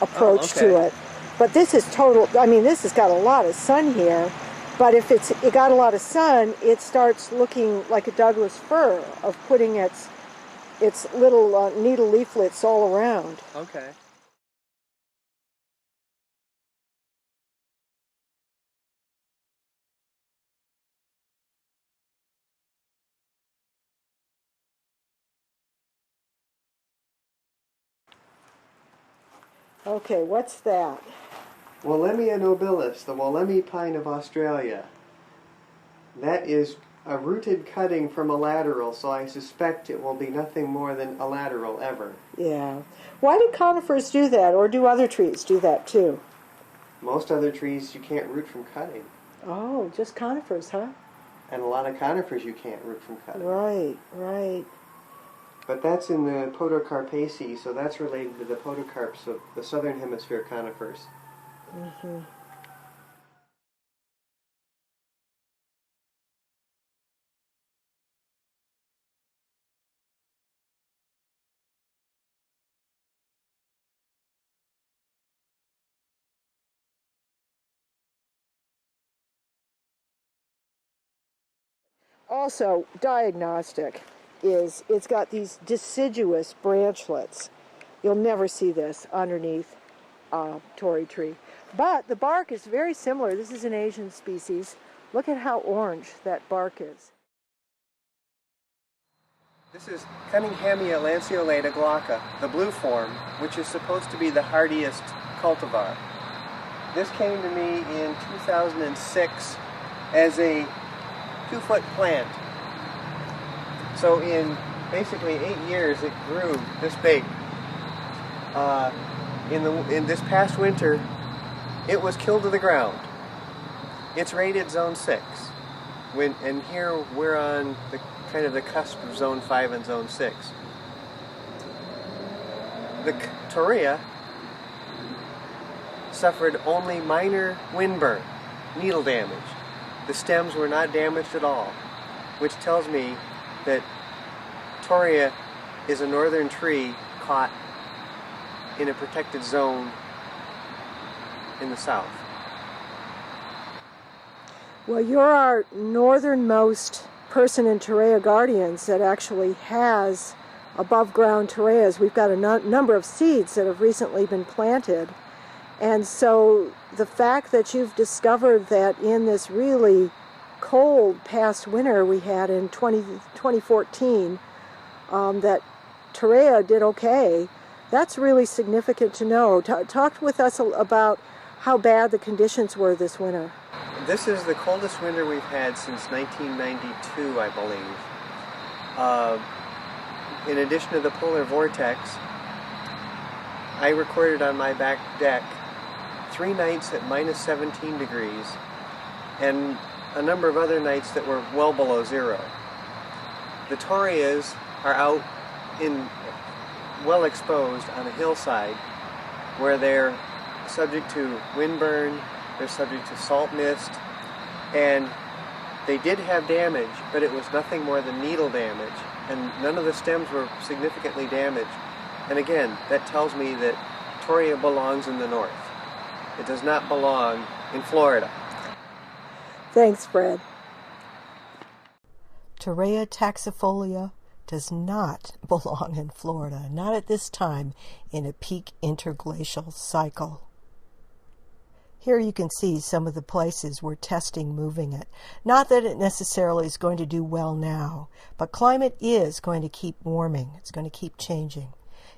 approach to it. But this is total, I mean, this has got a lot of sun here, but if it got a lot of sun, it starts looking like a Douglas fir of putting its little needle leaflets all around. Okay. Okay, what's that? Wollemia nobilis, the Wollemi pine of Australia. That is a rooted cutting from a lateral, so I suspect it will be nothing more than a lateral ever. Yeah. Why do conifers do that, or do other trees do that too? Most other trees you can't root from cutting. Oh, just conifers, huh? And a lot of conifers you can't root from cutting. Right, right. But that's in the Podocarpaceae, so that's related to the podocarps of the southern hemisphere conifers. Mm-hmm. Also, diagnostic is it's got these deciduous branchlets. You'll never see this underneath Torrey tree. But the bark is very similar. This is an Asian species. Look at how orange that bark is. This is Cunninghamia lanceolata glauca, the blue form, which is supposed to be the hardiest cultivar. This came to me in 2006 as a 2-foot plant. So in basically 8 years it grew this big. In this past winter it was killed to the ground. It's rated zone 6. And here we're on the kind of the cusp of zone 5 and zone 6. The Torreya suffered only minor windburn, needle damage. The stems were not damaged at all, which tells me that Torreya is a northern tree caught in a protected zone in the south. Well, you're our northernmost person in Torreya Guardians that actually has above ground Torreyas. We've got a number of seeds that have recently been planted. And so the fact that you've discovered that in this really cold past winter we had in 2014, that Torreya did okay, that's really significant to know. Talk with us about how bad the conditions were this winter. This is the coldest winter we've had since 1992, I believe. In addition to the polar vortex, I recorded on my back deck 3 nights at minus 17 degrees and a number of other nights that were well below zero. The Torreyas are out well exposed on a hillside where they're subject to windburn, they're subject to salt mist, and they did have damage, but it was nothing more than needle damage, and none of the stems were significantly damaged. And again, that tells me that Torreya belongs in the north. It does not belong in Florida. Thanks, Fred. Torreya taxifolia does not belong in Florida, not at this time in a peak interglacial cycle. Here you can see some of the places we're testing moving it. Not that it necessarily is going to do well now, but climate is going to keep warming. It's going to keep changing.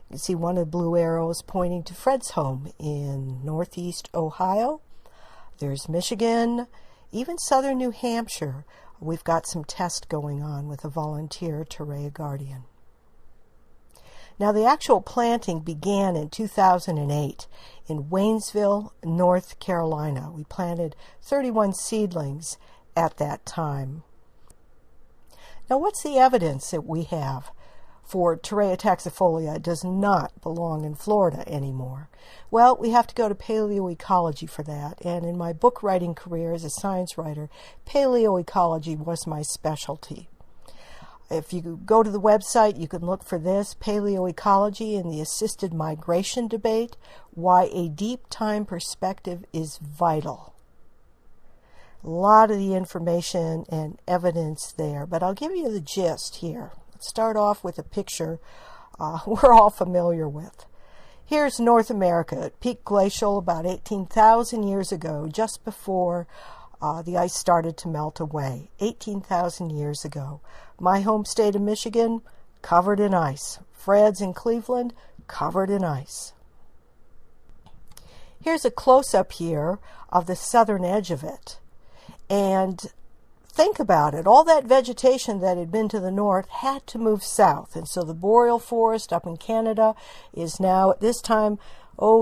You can see one of the blue arrows pointing to Fred's home in northeast Ohio. There's Michigan, even southern New Hampshire. We've got some tests going on with a volunteer Torreya Guardian. Now, the actual planting began in 2008 in Waynesville, North Carolina. We planted 31 seedlings at that time. Now, what's the evidence that we have for Torreya taxifolia does not belong in Florida anymore? Well, we have to go to paleoecology for that, and in my book writing career as a science writer, paleoecology was my specialty. If you go to the website, you can look for this, Paleoecology and the Assisted Migration Debate, Why a Deep Time Perspective is Vital. A lot of the information and evidence there, but I'll give you the gist here. Let's start off with a picture we're all familiar with. Here's North America at peak glacial about 18,000 years ago, just before the ice started to melt away. 18,000 years ago. My home state of Michigan, covered in ice. Fred's in Cleveland, covered in ice. Here's a close-up here of the southern edge of it. And think about it. All that vegetation that had been to the north had to move south. And so the boreal forest up in Canada is now at this time,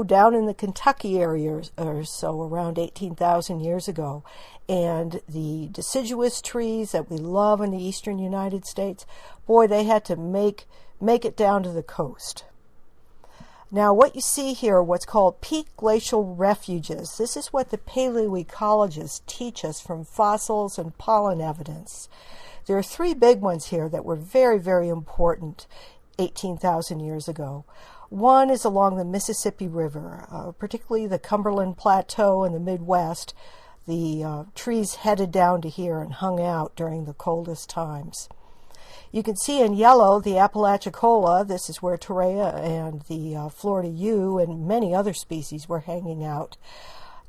down in the Kentucky area or so, around 18,000 years ago. And the deciduous trees that we love in the eastern United States, boy, they had to make it down to the coast. Now, what you see here are what's called peak glacial refuges. This is what the paleoecologists teach us from fossils and pollen evidence. There are three big ones here that were very, very important 18,000 years ago. One is along the Mississippi River, particularly the Cumberland Plateau in the Midwest. The trees headed down to here and hung out during the coldest times. You can see in yellow the Apalachicola. This is where Torreya and the Florida Yew and many other species were hanging out.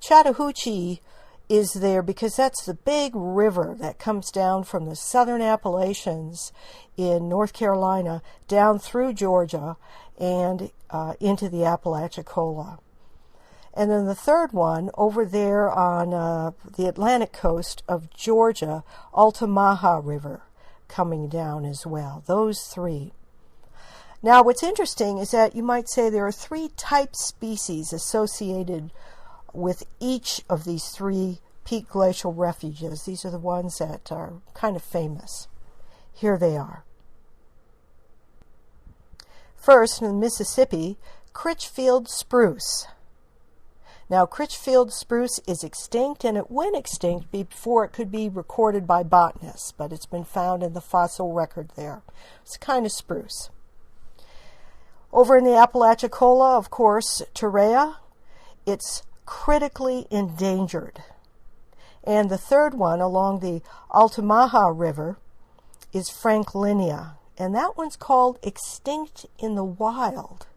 Chattahoochee is there because that's the big river that comes down from the southern Appalachians in North Carolina down through Georgia and into the Apalachicola. And then the third one over there on the Atlantic coast of Georgia, Altamaha River, coming down as well. Those three. Now, what's interesting is that you might say there are three type species associated with each of these three peak glacial refuges. These are the ones that are kind of famous. Here they are. First, in the Mississippi, Critchfield spruce. Now, Critchfield spruce is extinct, and it went extinct before it could be recorded by botanists, but it's been found in the fossil record there. It's a kind of spruce. Over in the Apalachicola, of course, Torreya, it's critically endangered. And the third one along the Altamaha River is Franklinia, and that one's called extinct in the wild.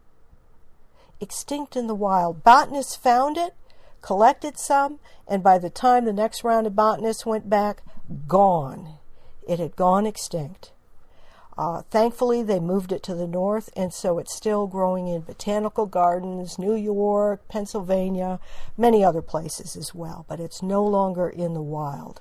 Extinct in the wild. Botanists found it, collected some, and by the time the next round of botanists went back, gone. It had gone extinct. Thankfully, they moved it to the north, and so it's still growing in botanical gardens, New York, Pennsylvania, many other places as well, but it's no longer in the wild.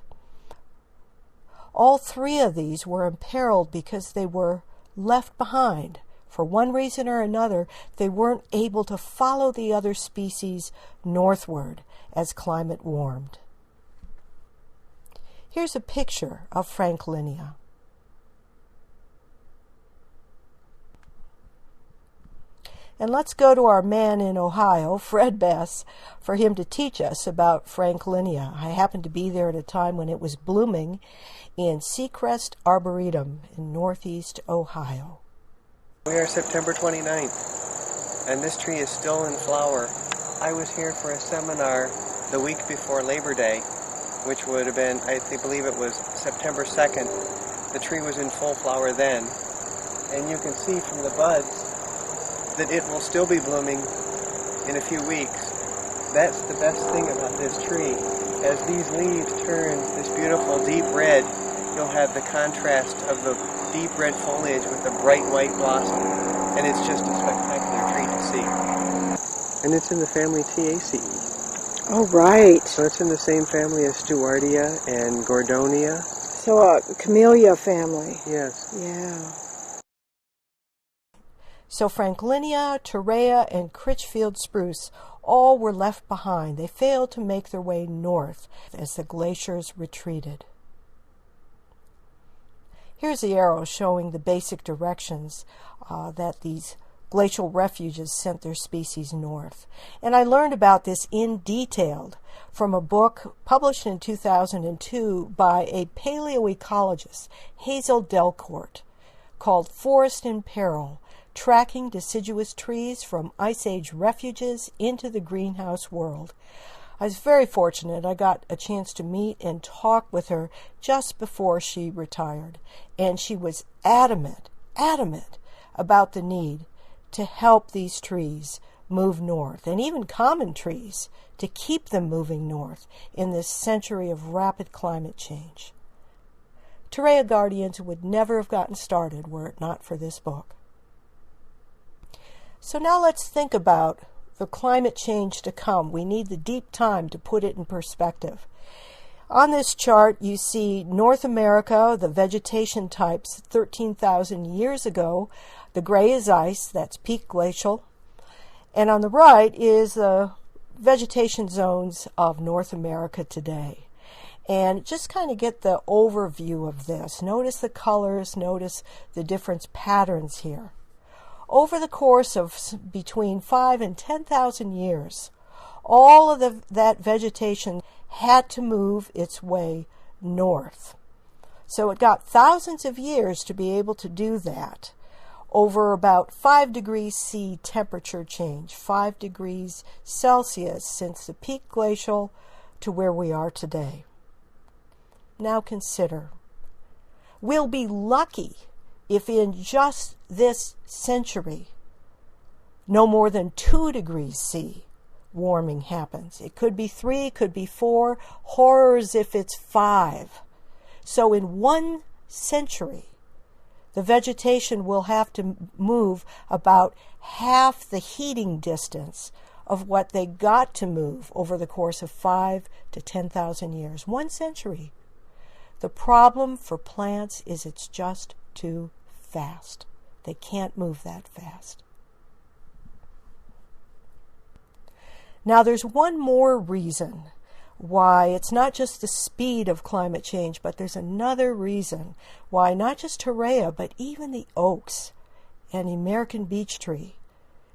All three of these were imperiled because they were left behind. For one reason or another, they weren't able to follow the other species northward as climate warmed. Here's a picture of Franklinia. And let's go to our man in Ohio, Fred Bess, for him to teach us about Franklinia. I happened to be there at a time when it was blooming in Seacrest Arboretum in northeast Ohio. We are September 29th, and this tree is still in flower. I was here for a seminar the week before Labor Day, which would have been, I believe it was September 2nd. The tree was in full flower then, and you can see from the buds that it will still be blooming in a few weeks. That's the best thing about this tree. As these leaves turn this beautiful deep red, you'll have the contrast of the deep red foliage with the bright white blossom, and it's just a spectacular treat to see. And it's in the family Taxaceae. Oh, right. So it's in the same family as Stewartia and Gordonia. So a camellia family. Yes. Yeah. So Franklinia, Torreya, and Critchfield spruce all were left behind. They failed to make their way north as the glaciers retreated. Here's the arrow showing the basic directions that these glacial refuges sent their species north. And I learned about this in detail from a book published in 2002 by a paleoecologist, Hazel Delcourt, called Forest in Peril: Tracking Deciduous Trees from Ice Age Refuges into the Greenhouse World. I was very fortunate. I got a chance to meet and talk with her just before she retired. And she was adamant about the need to help these trees move north, and even common trees, to keep them moving north in this century of rapid climate change. Torreya Guardians would never have gotten started were it not for this book. So now let's think about the climate change to come. We need the deep time to put it in perspective. On this chart, you see North America, the vegetation types 13,000 years ago. The gray is ice, that's peak glacial. And on the right is the vegetation zones of North America today. And just kind of get the overview of this. Notice the colors, notice the different patterns here. Over the course of between 5,000 and 10,000 years, all of that vegetation had to move its way north. So it got thousands of years to be able to do that over about 5 degrees C temperature change, 5 degrees Celsius since the peak glacial to where we are today. Now consider, we'll be lucky if in just this century no more than 2 degrees C warming happens. It could be 3, it could be 4, horrors if it's 5. So in 1 century, the vegetation will have to move about half the heating distance of what they got to move over the course of 5,000 to 10,000 years. 1 century. The problem for plants is it's just too fast. They can't move that fast. Now there's one more reason why it's not just the speed of climate change, but there's another reason why not just Torreya, but even the oaks and the American beech tree,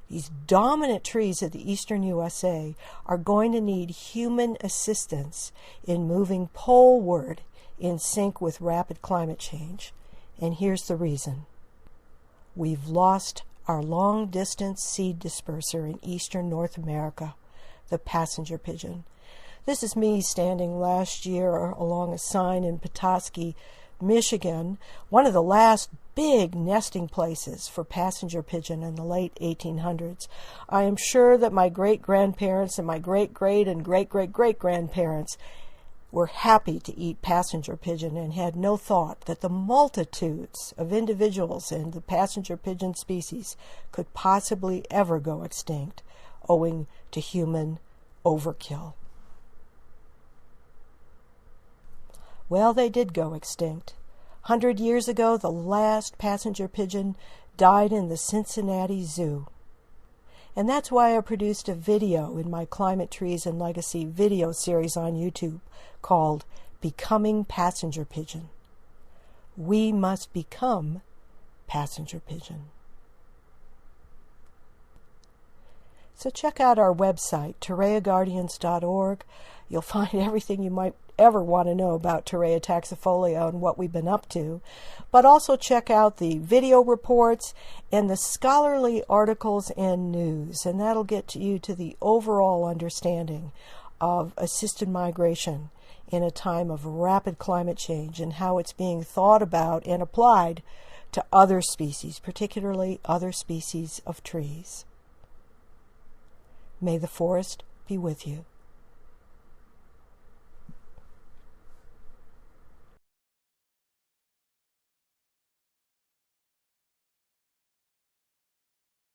these dominant trees of the eastern USA, are going to need human assistance in moving poleward in sync with rapid climate change. And here's the reason. We've lost our long-distance seed disperser in eastern North America, the passenger pigeon. This is me standing last year along a sign in Petoskey, Michigan, one of the last big nesting places for passenger pigeon in the late 1800s. I am sure that my great-grandparents and my great-great and great-great-great-grandparents were happy to eat passenger pigeon and had no thought that the multitudes of individuals in the passenger pigeon species could possibly ever go extinct owing to human overkill. Well, they did go extinct. 100 years ago, the last passenger pigeon died in the Cincinnati Zoo. And that's why I produced a video in my Climate Trees and Legacy video series on YouTube called Becoming Passenger Pigeon. We must become passenger pigeon. So check out our website, torreyaguardians.org. You'll find everything you might ever want to know about Torreya taxifolia and what we've been up to. But also check out the video reports and the scholarly articles and news, and that'll get you to the overall understanding of assisted migration in a time of rapid climate change and how it's being thought about and applied to other species, particularly other species of trees. May the forest be with you.